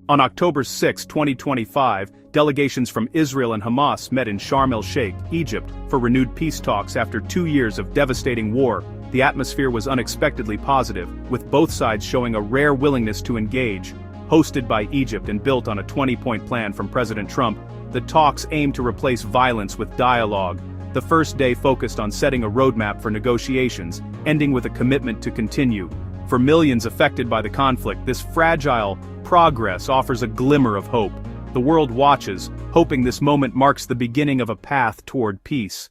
On October 6, 2025, delegations from Israel and Hamas met in Sharm el-Sheikh, Egypt, for renewed peace talks after 2 years of devastating war. The atmosphere was unexpectedly positive, with both sides showing a rare willingness to engage. Hosted by Egypt and built on a 20-point plan from President Trump, the talks aim to replace violence with dialogue. The first day focused on setting a roadmap for negotiations, ending with a commitment to continue. For millions affected by the conflict, this fragile progress offers a glimmer of hope. The world watches, hoping this moment marks the beginning of a path toward peace.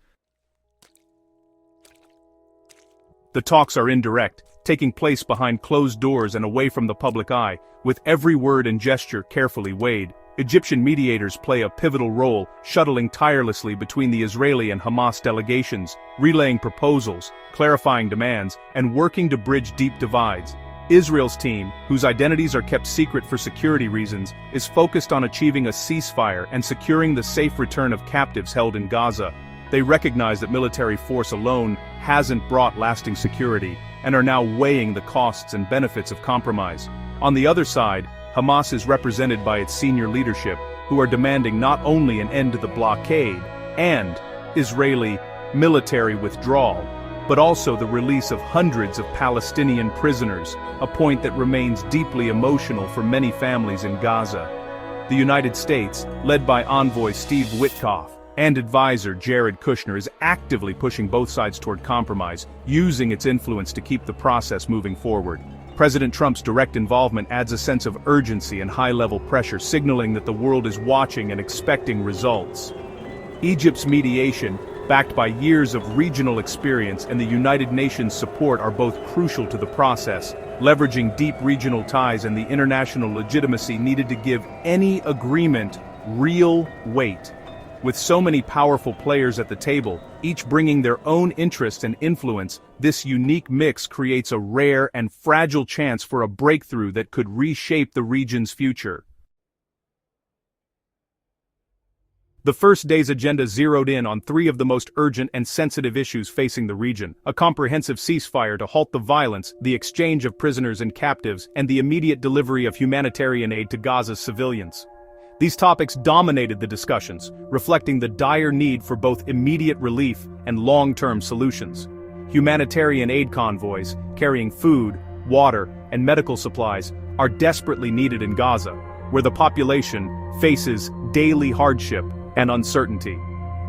The talks are indirect, taking place behind closed doors and away from the public eye, with every word and gesture carefully weighed. Egyptian mediators play a pivotal role, shuttling tirelessly between the Israeli and Hamas delegations, relaying proposals, clarifying demands, and working to bridge deep divides. Israel's team, whose identities are kept secret for security reasons, is focused on achieving a ceasefire and securing the safe return of captives held in Gaza. They recognize that military force alone hasn't brought lasting security, and are now weighing the costs and benefits of compromise. On the other side, Hamas is represented by its senior leadership, who are demanding not only an end to the blockade and Israeli military withdrawal, but also the release of hundreds of Palestinian prisoners, a point that remains deeply emotional for many families in Gaza. The United States, led by envoy Steve Witkoff and advisor Jared Kushner, is actively pushing both sides toward compromise, using its influence to keep the process moving forward. President Trump's direct involvement adds a sense of urgency and high-level pressure, signaling that the world is watching and expecting results. Egypt's mediation, backed by years of regional experience and the United Nations' support, are both crucial to the process, leveraging deep regional ties and the international legitimacy needed to give any agreement real weight. With so many powerful players at the table, each bringing their own interests and influence, this unique mix creates a rare and fragile chance for a breakthrough that could reshape the region's future. The first day's agenda zeroed in on 3 of the most urgent and sensitive issues facing the region: a comprehensive ceasefire to halt the violence, the exchange of prisoners and captives, and the immediate delivery of humanitarian aid to Gaza's civilians. These topics dominated the discussions, reflecting the dire need for both immediate relief and long-term solutions. Humanitarian aid convoys, carrying food, water, and medical supplies, are desperately needed in Gaza, where the population faces daily hardship and uncertainty.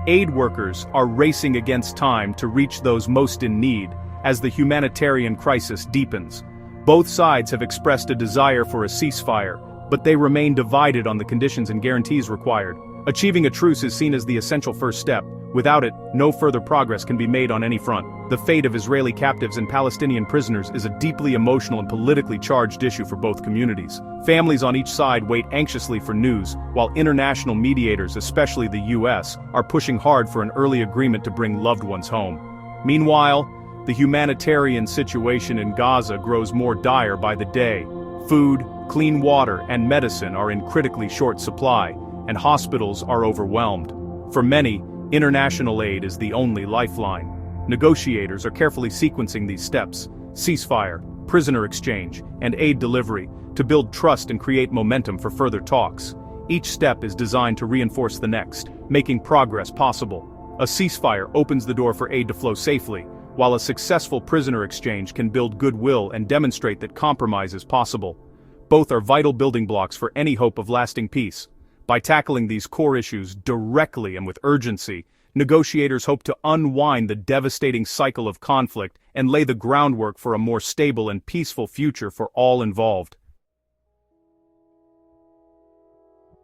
Aid workers are racing against time to reach those most in need, as the humanitarian crisis deepens. Both sides have expressed a desire for a ceasefire, but they remain divided on the conditions and guarantees required. Achieving a truce is seen as the essential first step. Without it, no further progress can be made on any front. The fate of Israeli captives and Palestinian prisoners is a deeply emotional and politically charged issue for both communities. Families on each side wait anxiously for news, while international mediators, especially the US, are pushing hard for an early agreement to bring loved ones home. Meanwhile, the humanitarian situation in Gaza grows more dire by the day. Food, clean water, and medicine are in critically short supply, and hospitals are overwhelmed. For many, international aid is the only lifeline. Negotiators are carefully sequencing these steps: ceasefire, prisoner exchange, and aid delivery, to build trust and create momentum for further talks. Each step is designed to reinforce the next, making progress possible. A ceasefire opens the door for aid to flow safely, while a successful prisoner exchange can build goodwill and demonstrate that compromise is possible. Both are vital building blocks for any hope of lasting peace. By tackling these core issues directly and with urgency, negotiators hope to unwind the devastating cycle of conflict and lay the groundwork for a more stable and peaceful future for all involved.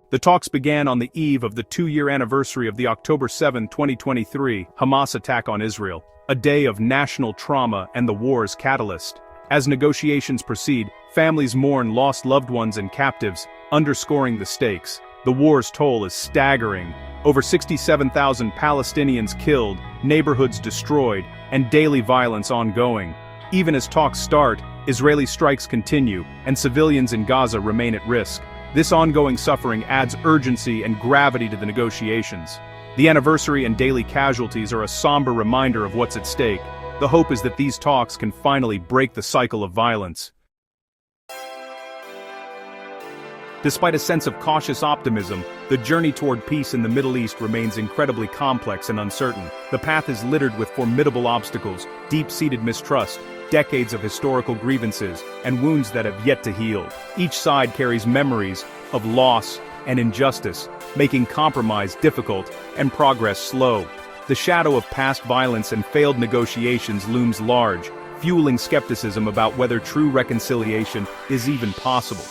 The talks began on the eve of the 2-year anniversary of the October 7, 2023, Hamas attack on Israel, a day of national trauma and the war's catalyst. As negotiations proceed, families mourn lost loved ones and captives, underscoring the stakes. The war's toll is staggering. Over 67,000 Palestinians killed, neighborhoods destroyed, and daily violence ongoing. Even as talks start, Israeli strikes continue, and civilians in Gaza remain at risk. This ongoing suffering adds urgency and gravity to the negotiations. The anniversary and daily casualties are a somber reminder of what's at stake. The hope is that these talks can finally break the cycle of violence. Despite a sense of cautious optimism, the journey toward peace in the Middle East remains incredibly complex and uncertain. The path is littered with formidable obstacles, deep-seated mistrust, decades of historical grievances, and wounds that have yet to heal. Each side carries memories of loss and injustice, making compromise difficult and progress slow. The shadow of past violence and failed negotiations looms large, fueling skepticism about whether true reconciliation is even possible.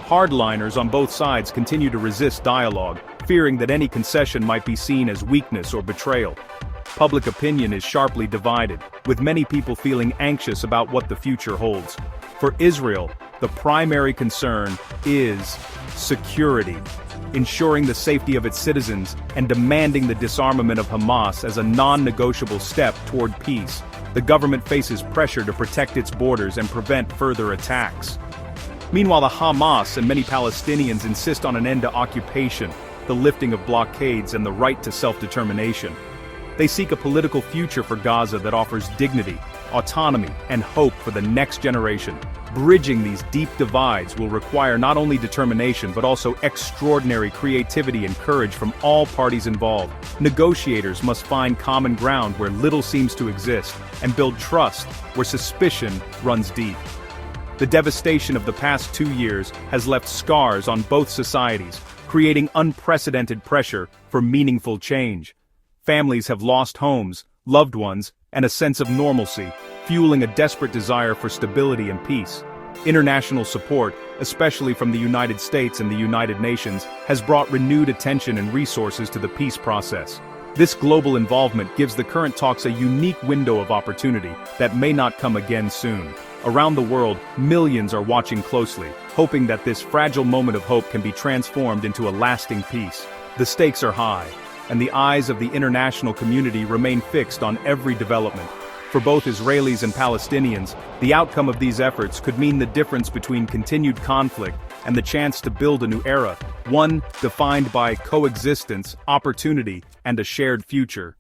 Hardliners on both sides continue to resist dialogue, fearing that any concession might be seen as weakness or betrayal. Public opinion is sharply divided, with many people feeling anxious about what the future holds. For Israel, the primary concern is security, ensuring the safety of its citizens and demanding the disarmament of Hamas as a non-negotiable step toward peace. The government faces pressure to protect its borders and prevent further attacks. Meanwhile, the Hamas and many Palestinians insist on an end to occupation, the lifting of blockades, and the right to self-determination. They seek a political future for Gaza that offers dignity, autonomy, and hope for the next generation. Bridging these deep divides will require not only determination but also extraordinary creativity and courage from all parties involved. Negotiators must find common ground where little seems to exist, and build trust where suspicion runs deep. The devastation of the past 2 years has left scars on both societies, creating unprecedented pressure for meaningful change. Families have lost homes, loved ones, and a sense of normalcy, fueling a desperate desire for stability and peace. International support, especially from the United States and the United Nations, has brought renewed attention and resources to the peace process. This global involvement gives the current talks a unique window of opportunity that may not come again soon. Around the world, millions are watching closely, hoping that this fragile moment of hope can be transformed into a lasting peace. The stakes are high, and the eyes of the international community remain fixed on every development. For both Israelis and Palestinians, the outcome of these efforts could mean the difference between continued conflict and the chance to build a new era, one defined by coexistence, opportunity, and a shared future.